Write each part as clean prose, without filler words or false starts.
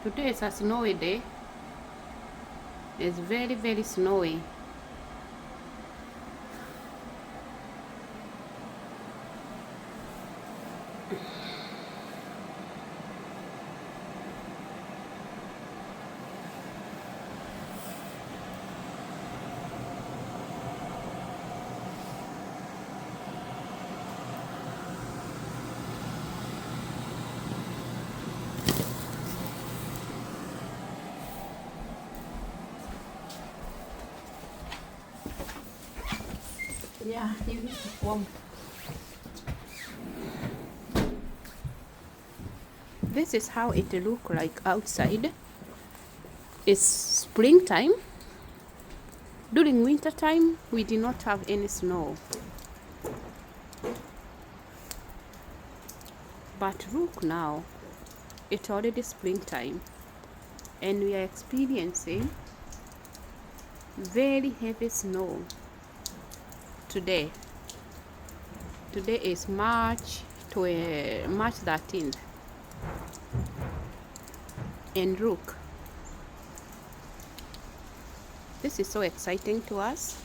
Today is a snowy day. It's very, very snowy. Yeah, you need to warm. This is how it look like outside. It's springtime. During winter time, we did not have any snow. But look now, it's already springtime, and we are experiencing very heavy snow today. Today is March 13th. And look, this is so exciting to us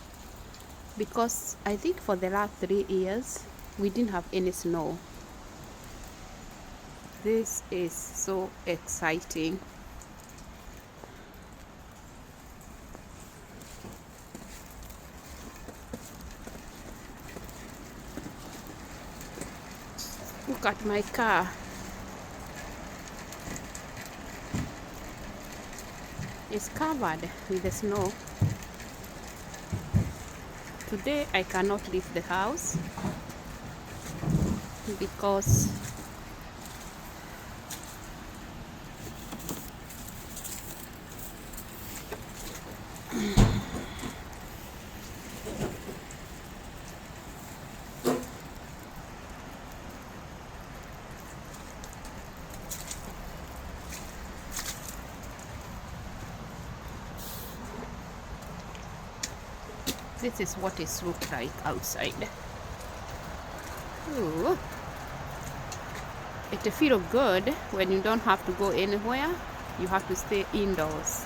because I think for the last 3 years we didn't have any snow. This is so exciting. Look at my car. It's covered with the snow. Today I cannot leave the house because this is what it looks like outside. Ooh. It feels good when you don't have to go anywhere. You have to stay indoors.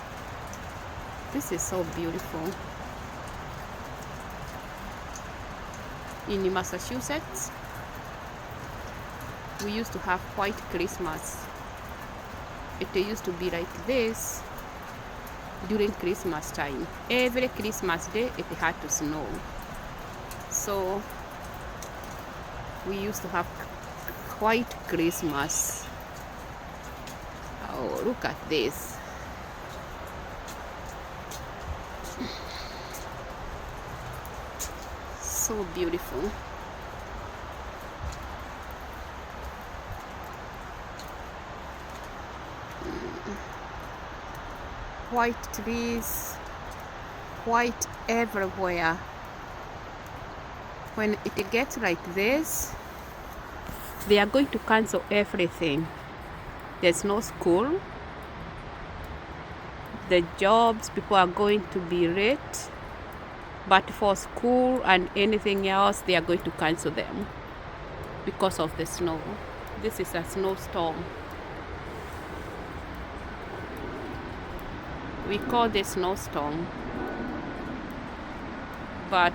This is so beautiful. In Massachusetts, we used to have white Christmas. It used to be like this during Christmas time. Every Christmas day it had to snow. So we used to have white Christmas. Oh, look at this. So beautiful. White trees, white everywhere. When it gets like this, they are going to cancel everything. There's no school. The jobs, people are going to be late. But for school and anything else, they are going to cancel them because of the snow. This is a snowstorm. We call this snowstorm. But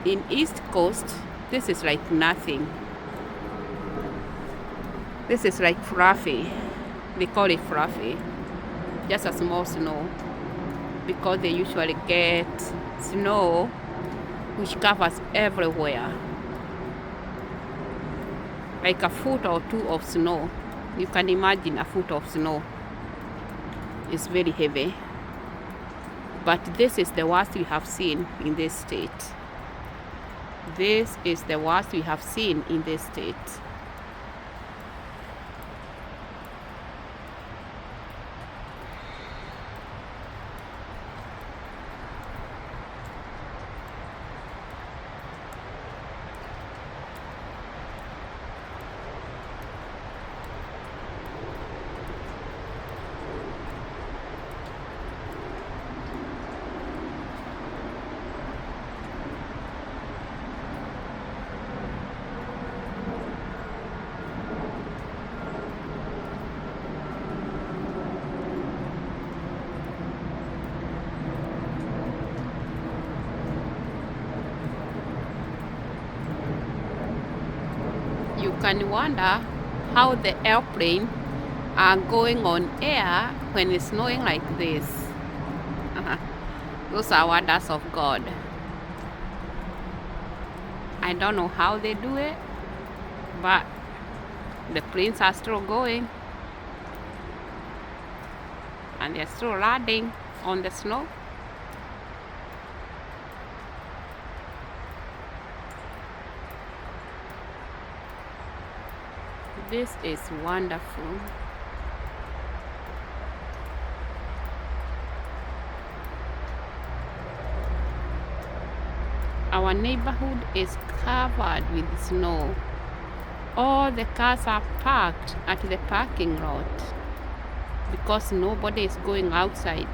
in East Coast, this is like nothing. This is like fluffy. We call it fluffy. Just a small snow. Because they usually get snow which covers everywhere. Like a foot or two of snow. You can imagine a foot of snow. It's very heavy. But this is the worst we have seen in this state. This is the worst we have seen in this state. can wonder how the airplane are going on air when it's snowing like this. Those are wonders of God. I don't know how they do it, but the planes are still going and they're still landing on the snow. This is wonderful. Our neighborhood is covered with snow. All the cars are parked at the parking lot because nobody is going outside.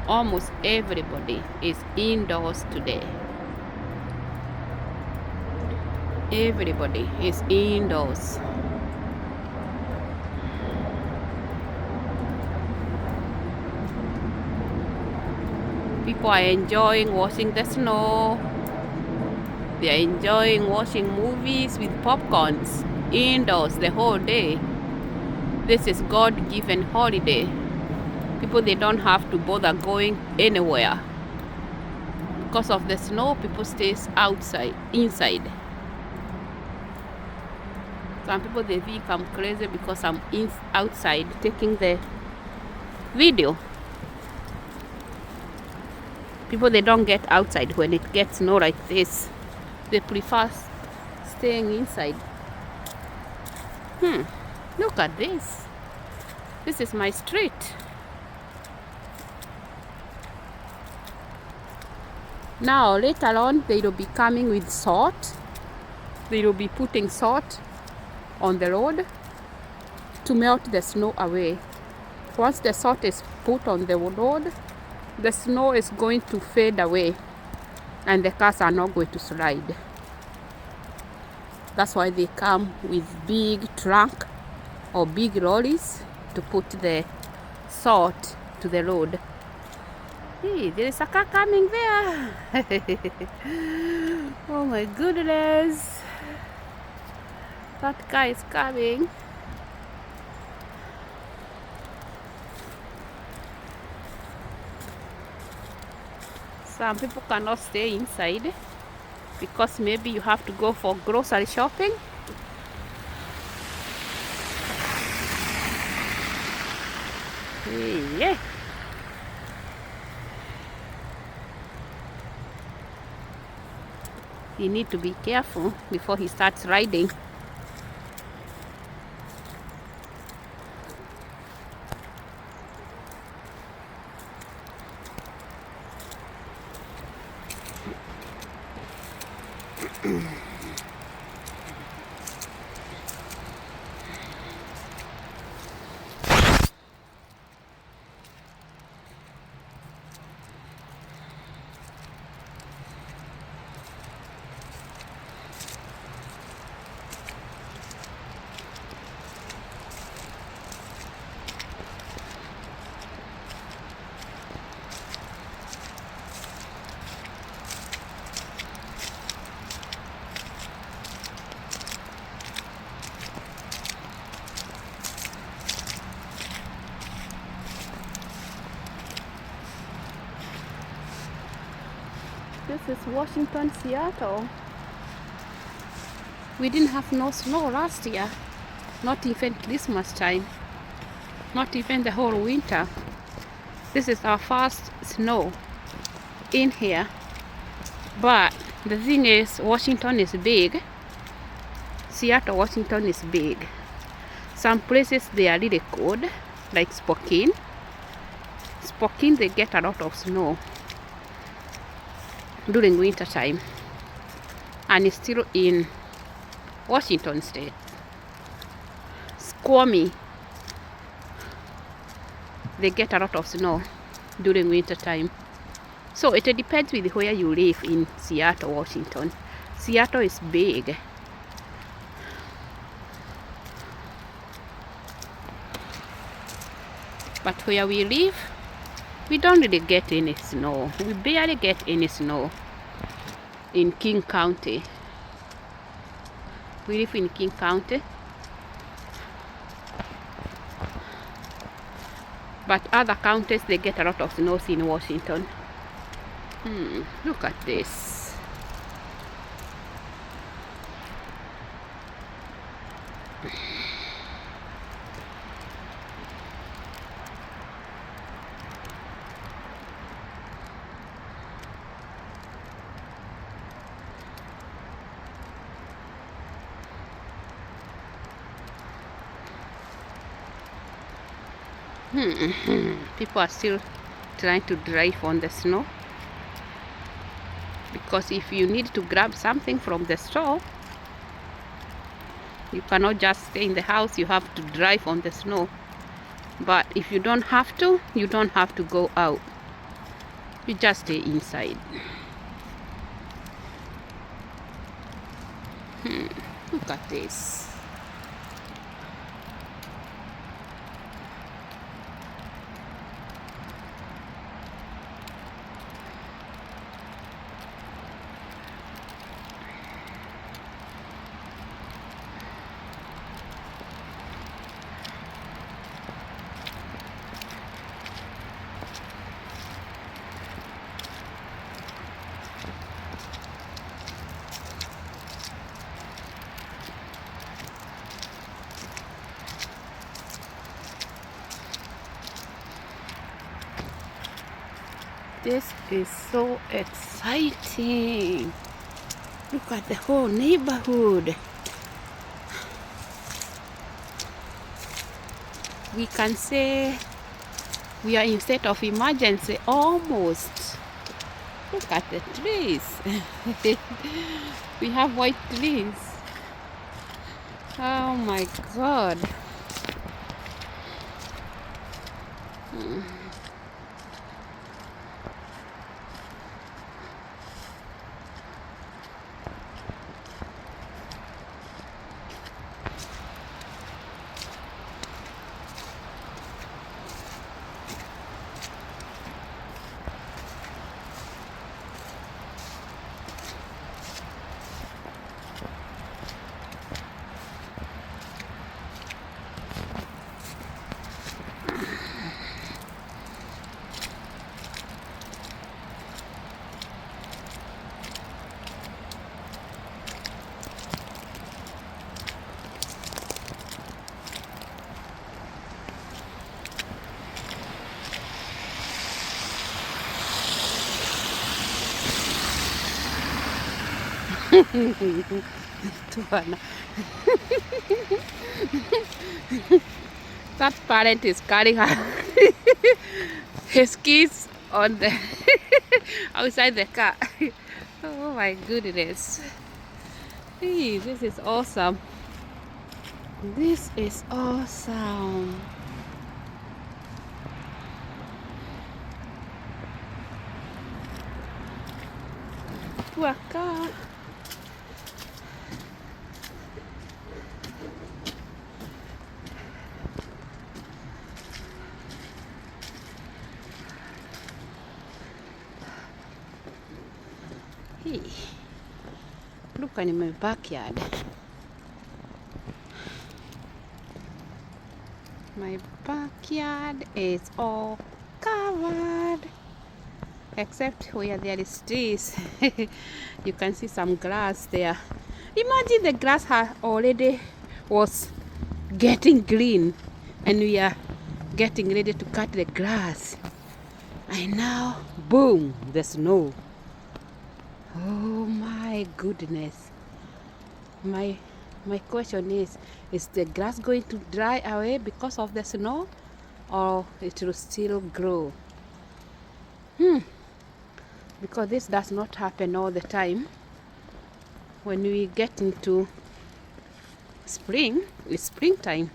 Almost everybody is indoors today. Everybody is indoors. People are enjoying watching the snow. They are enjoying watching movies with popcorns indoors the whole day. This is God-given holiday. People, they don't have to bother going anywhere. Because of the snow, people stays inside. Some people, they think I'm crazy because I'm outside taking the video. People, they don't get outside when it gets snow like this. They prefer staying inside. Look at this. This is my street. Now later on they will be coming with salt. They will be putting salt on the road to melt the snow away. Once the salt is put on the road, the snow is going to fade away and the cars are not going to slide. That's why they come with big trunk or big lorries to put the salt to the road. Hey, there is a car coming there. Oh my goodness. That car is coming. Some people cannot stay inside because maybe you have to go for grocery shopping. Yeah. You need to be careful before he starts riding. This is Washington, Seattle. We didn't have no snow last year. Not even Christmas time. Not even the whole winter. This is our first snow in here. But the thing is, Washington is big. Seattle, Washington is big. Some places they are really cold, like Spokane. Spokane, they get a lot of snow during winter time, and it's still in Washington state. Squamish, they get a lot of snow during winter time. So it depends with where you live in Seattle, Washington. Seattle is big. But where we live, we don't really get any snow. We barely get any snow in King County. We live in King County, but other counties they get a lot of snows in Washington. Look at this. People are still trying to drive on the snow, because if you need to grab something from the store, you cannot just stay in the house, you have to drive on the snow. But if you don't have to, you don't have to go out, you just stay inside. Look at this. This is so exciting. Look at the whole neighborhood. We can say we are in state of emergency almost. Look at the trees. We have white trees. Oh my God. Tuana. That parent is carrying his kids on the outside the car. Oh my goodness. Hey, this is awesome. This is awesome. Waka. Hey, look in my backyard. My backyard is all covered except where there is trees. You can see some grass there. Imagine the grass already was getting green and we are getting ready to cut the grass, and now boom, the snow. Oh my goodness. My question is the grass going to dry away because of the snow, or it will still grow? Because this does not happen all the time. When we get into spring, it's springtime.